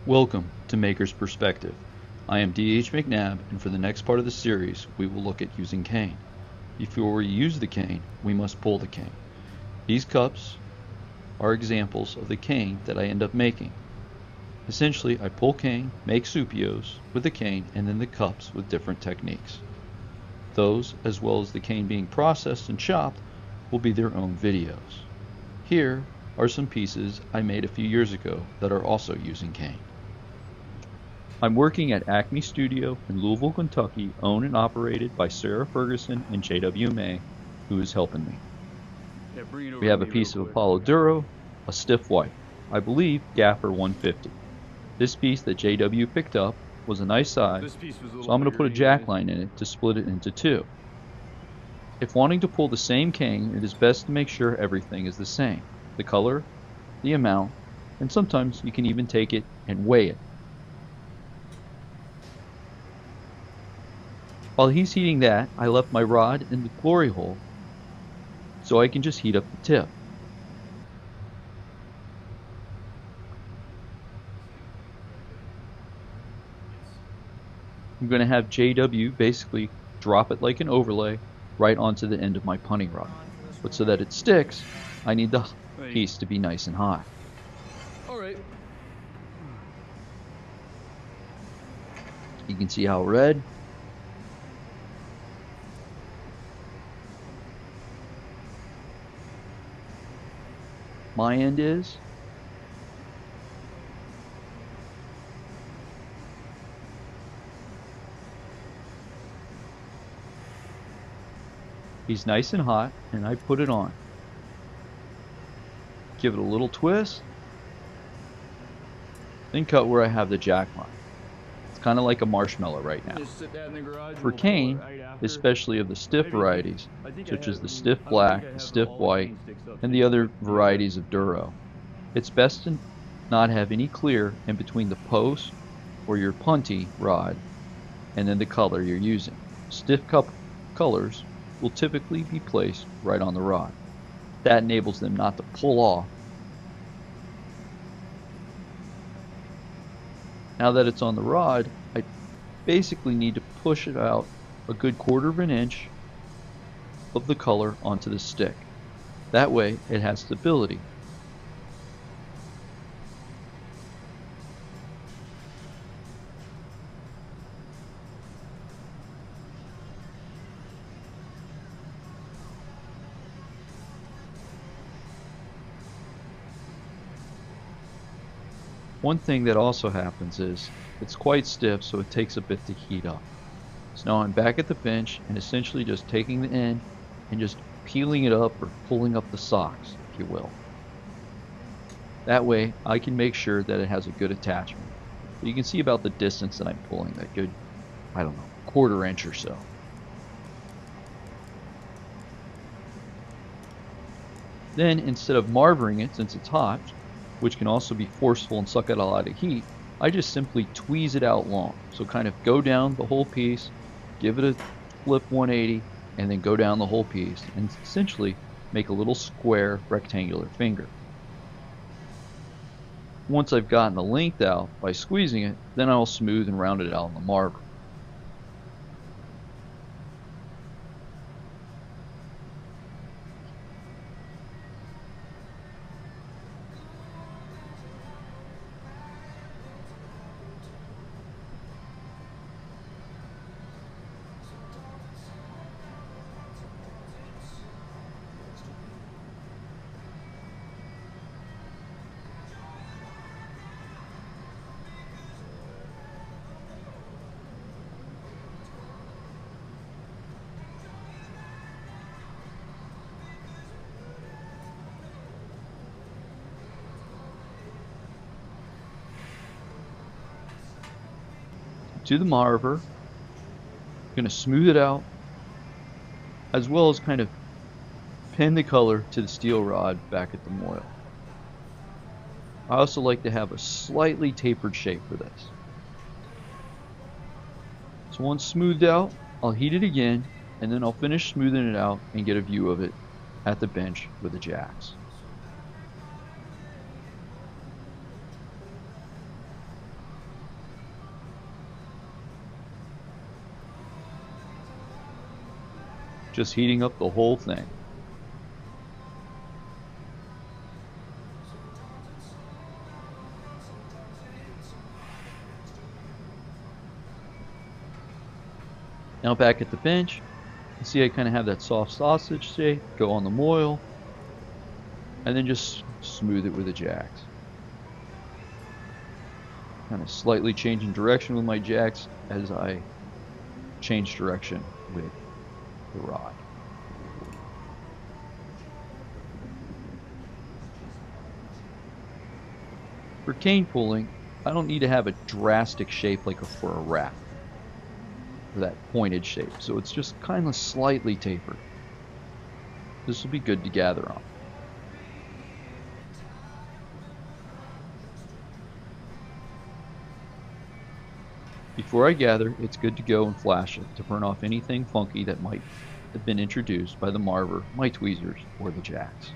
Welcome to Maker's Perspective. I am D.H. McNabb, and for the next part of the series, we will look at using cane. Before we use the cane, we must pull the cane. These cups are examples of the cane that I end up making. Essentially, I pull cane, make supios with the cane, and then the cups with different techniques. Those, as well as the cane being processed and chopped, will be their own videos. Here are some pieces I made a few years ago that are also using cane. I'm working at Acme Studio in Louisville, Kentucky, owned and operated by Sarah Ferguson and J.W. May, who is helping me. We have a piece of Opalo Duro, a stiff white, I believe Gaffer 150. This piece that J.W. picked up was a nice size, so I'm going to put a jackline in it to split it into two. If wanting to pull the same cane, it is best to make sure everything is the same. The color, the amount, and sometimes you can even take it and weigh it. While he's heating that, I left my rod in the glory hole so I can just heat up the tip. I'm going to have JW basically drop it like an overlay right onto the end of my punning rod. But so that it sticks, I need the piece to be nice and hot. All right. You can see how red. My end is. He's nice and hot, and I put it on. Give it a little twist, then cut where I have the jack line. It's kind of like a marshmallow right now. For cane, especially of the stiff varieties, such as the stiff black, the stiff white, and the other varieties of Duro, it's best to not have any clear in between the post or your punty rod and then the color you're using. Stiff cup colors will typically be placed right on the rod. That enables them not to pull off. Now that it's on the rod, I basically need to push it out a good 1/4 of an inch of the color onto the stick. That way it has stability. One thing that also happens is it's quite stiff, so it takes a bit to heat up. So now I'm back at the bench and essentially just taking the end and just peeling it up or pulling up the socks, if you will. That way I can make sure that it has a good attachment. You can see about the distance that I'm pulling, that good, I don't know, 1/4 inch or so. Then instead of marvering it, since it's hot, which can also be forceful and suck out a lot of heat, I just simply tweeze it out long. So kind of go down the whole piece, give it a flip 180, and then go down the whole piece, and essentially make a little square rectangular finger. Once I've gotten the length out by squeezing it, then I'll smooth and round it out on the marver. To the marver, going to smooth it out, as well as kind of pin the color to the steel rod back at the moil. I also like to have a slightly tapered shape for this. So once smoothed out, I'll heat it again, and then I'll finish smoothing it out and get a view of it at the bench with the jacks. just heating up the whole thing. Now back at the bench, you see I kind of have that soft sausage shape, go on the moil, and then just smooth it with the jacks. Kind of slightly changing direction with my jacks as I change direction with the rod. For cane pulling, I don't need to have a drastic shape like for a wrap, or that pointed shape, so it's just kind of slightly tapered. This will be good to gather on. Before I gather, it's good to go and flash it to burn off anything funky that might have been introduced by the marver, my tweezers, or the jacks.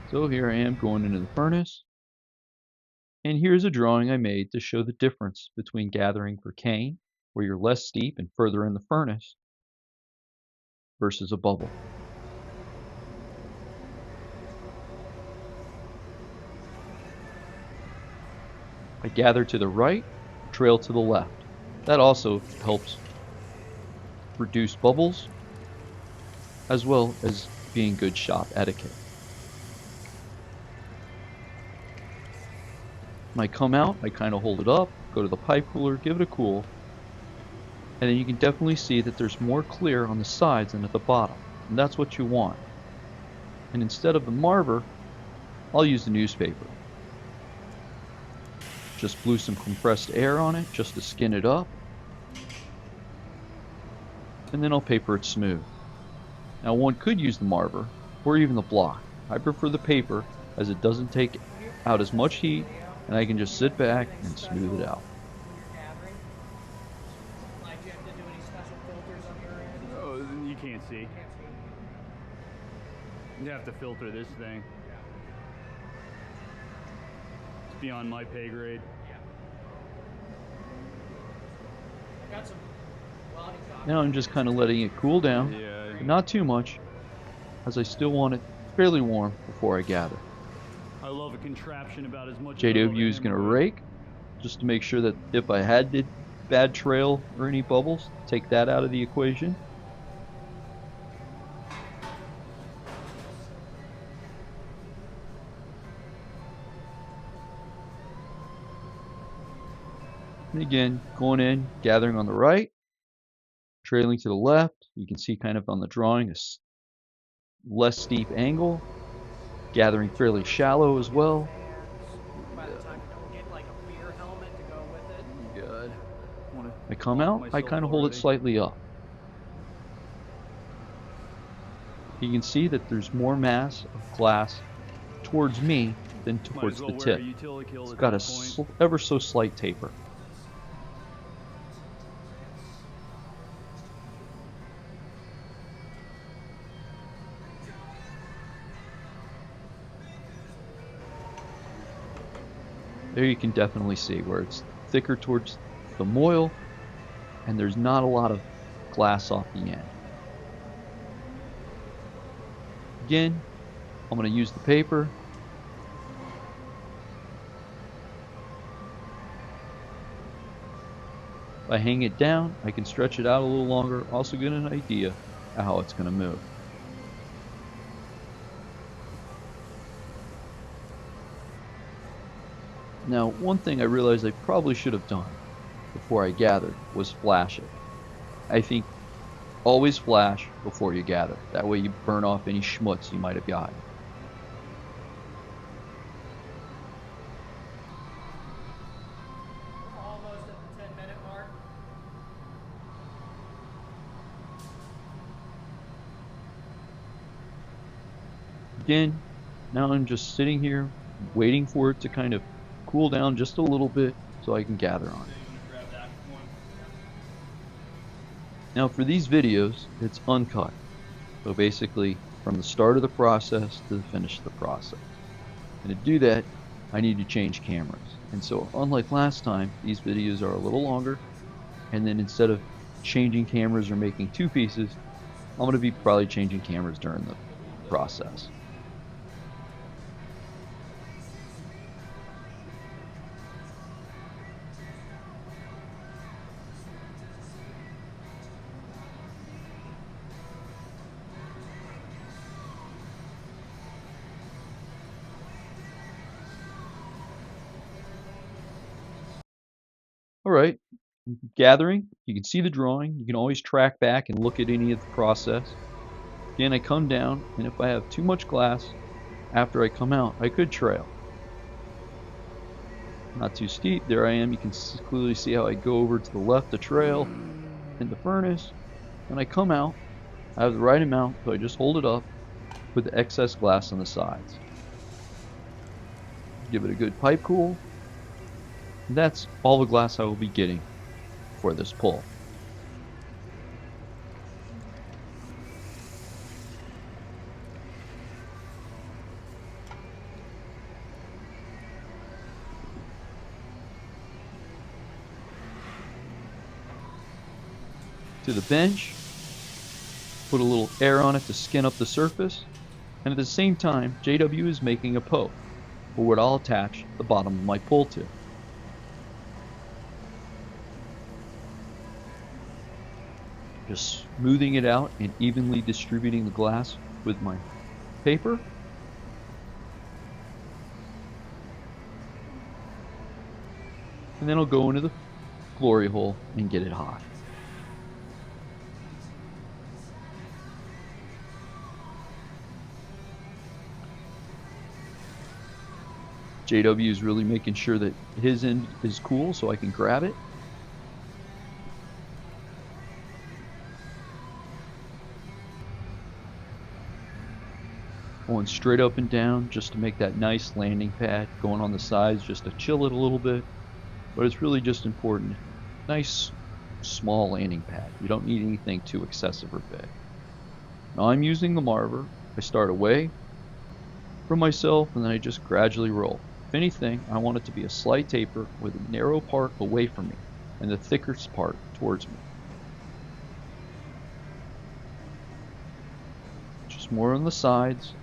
So here I am going into the furnace. And here's a drawing I made to show the difference between gathering for cane, where you're less steep and further in the furnace, versus a bubble. I gather to the right, trail to the left. That also helps reduce bubbles, as well as being good shop etiquette. When I come out, I kind of hold it up, go to the pipe cooler, give it a cool, and then you can definitely see that there's more clear on the sides than at the bottom, and that's what you want. And instead of the marver, I'll use the newspaper. Just blew some compressed air on it just to skin it up, and then I'll paper it smooth. Now one could use the marver, or even the block. I prefer the paper as it doesn't take out as much heat, and I can just sit back and smooth it out. Oh, you can't see. You have to filter this thing. It's beyond my pay grade. Now I'm just kind of letting it cool down, but not too much, as I still want it fairly warm before I gather. I love a contraption about as much. JW is going to rake, just to make sure that if I had the bad trail or any bubbles, take that out of the equation. And again, going in, gathering on the right, trailing to the left. You can see kind of on the drawing a less steep angle, gathering fairly shallow as well. Good. I come out, I kind of hold it slightly up. You can see that there's more mass of glass towards me than towards the tip. It's got a ever so slight taper. There you can definitely see where it's thicker towards the moil and there's not a lot of glass off the end. Again, I'm going to use the paper. If I hang it down, I can stretch it out a little longer, also get an idea of how it's going to move. Now, one thing I realized I probably should have done before I gathered was flash it. I think always flash before you gather. That way you burn off any schmutz you might have gotten. Almost at the 10-minute mark. Again, now I'm just sitting here waiting for it to kind of cool down just a little bit so I can gather on it. Now for these videos, it's uncut. So basically from the start of the process to the finish of the process. And to do that, I need to change cameras. And so unlike last time, these videos are a little longer. And then instead of changing cameras or making two pieces, I'm going to be probably changing cameras during the process. All right, gathering, you can see the drawing. You can always track back and look at any of the process. Again, I come down, and if I have too much glass after I come out, I could trail. Not too steep. There I am. You can clearly see how I go over to the left, the trail in the furnace. When I come out, I have the right amount, so I just hold it up with the excess glass on the sides. Give it a good pipe cool. And that's all the glass I will be getting for this pull. To the bench, put a little air on it to skin up the surface, and at the same time JW is making a poke for what I'll attach the bottom of my pull to. Just smoothing it out and evenly distributing the glass with my paper. And then I'll go into the glory hole and get it hot. JW is really making sure that his end is cool so I can grab it. Going straight up and down just to make that nice landing pad. Going on the sides just to chill it a little bit. But it's really just important. Nice small landing pad. You don't need anything too excessive or big. Now I'm using the marver. I start away from myself and then I just gradually roll. If anything, I want it to be a slight taper with a narrow part away from me and the thicker part towards me. Just more on the sides.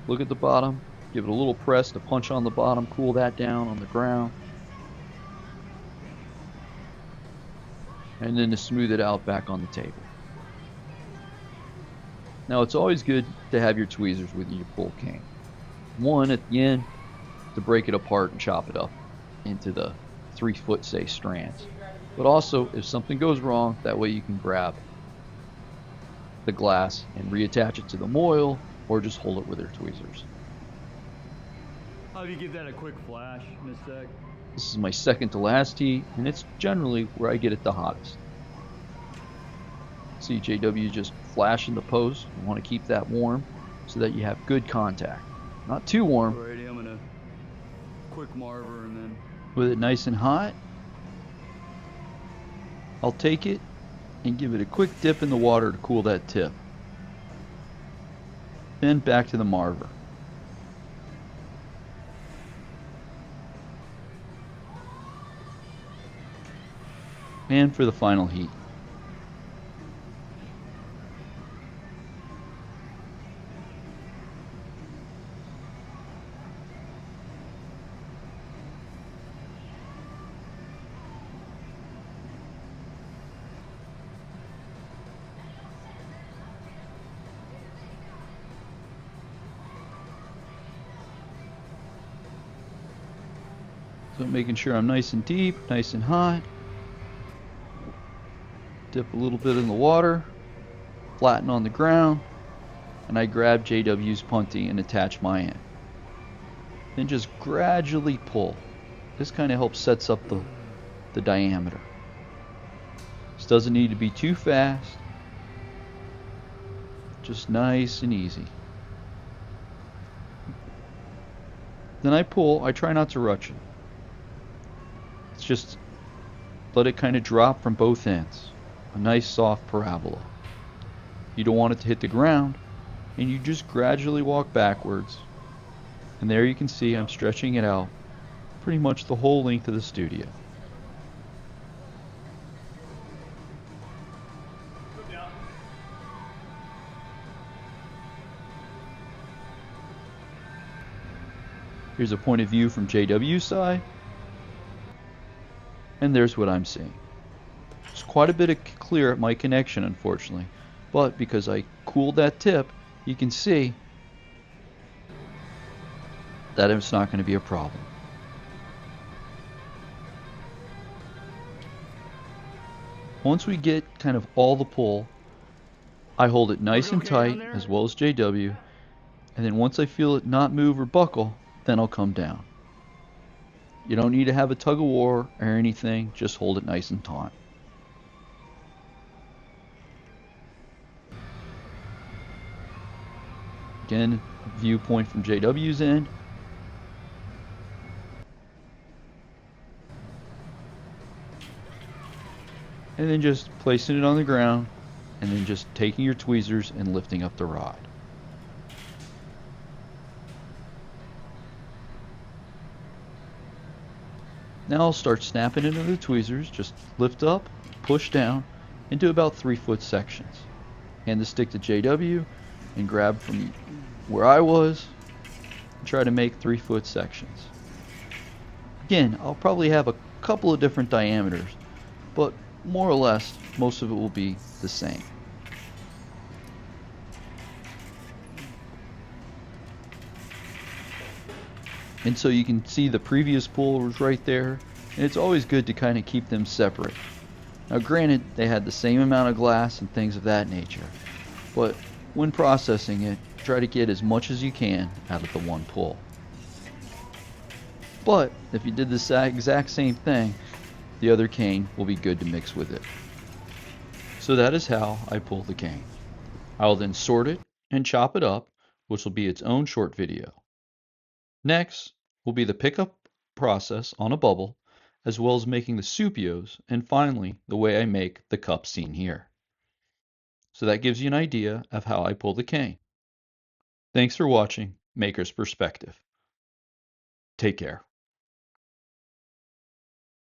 Look at the bottom. Give it a little press to punch on the bottom, cool that down on the ground. And then to smooth it out back on the table. Now it's always good to have your tweezers with your pull cane. One at the end to break it apart and chop it up into the 3-foot, say, strands. But also, if something goes wrong, that way you can grab the glass and reattach it to the moil or just hold it with your tweezers. How do you give that a quick flash, Miss Tech? This is my second to last heat, and it's generally where I get it the hottest. See JW just flashing the post. You want to keep that warm so that you have good contact. Not too warm. Alrighty, I'm gonna quick marver and then. With it nice and hot, I'll take it and give it a quick dip in the water to cool that tip. Then back to the marver. And for the final heat. So making sure I'm nice and deep, nice and hot. Dip a little bit in the water, flatten on the ground, and I grab JW's punty and attach my end. Then just gradually pull. This kind of helps sets up the diameter. This doesn't need to be too fast, just nice and easy. Then I pull. I try not to rush it. It's just let it kind of drop from both ends. a nice soft parabola. You don't want it to hit the ground, and you just gradually walk backwards. And there you can see I'm stretching it out pretty much the whole length of the studio. Here's a point of view from JW's side, and there's what I'm seeing. There's quite a bit of clear at my connection, unfortunately, but because I cooled that tip, you can see that it's not going to be a problem. Once we get kind of all the pull, I hold it nice and tight, as well as JW, and then once I feel it not move or buckle, then I'll come down. You don't need to have a tug of war or anything, just hold it nice and taut. Again, viewpoint from JW's end. And then just placing it on the ground, and then just taking your tweezers and lifting up the rod. Now I'll start snapping into the tweezers, just lift up, push down, into about 3-foot sections. Hand the stick to JW and grab from where I was and try to make 3-foot sections. Again, I'll probably have a couple of different diameters, but more or less, most of it will be the same. And so you can see the previous pull was right there, and it's always good to kind of keep them separate. Now granted, they had the same amount of glass and things of that nature, but when processing it, try to get as much as you can out of the one pull. But if you did the exact same thing, the other cane will be good to mix with it. So that is how I pull the cane. I will then sort it and chop it up, which will be its own short video. Next will be the pickup process on a bubble, as well as making the supios, and finally the way I make the cup seen here. So that gives you an idea of how I pull the cane. Thanks for watching Maker's Perspective. Take care.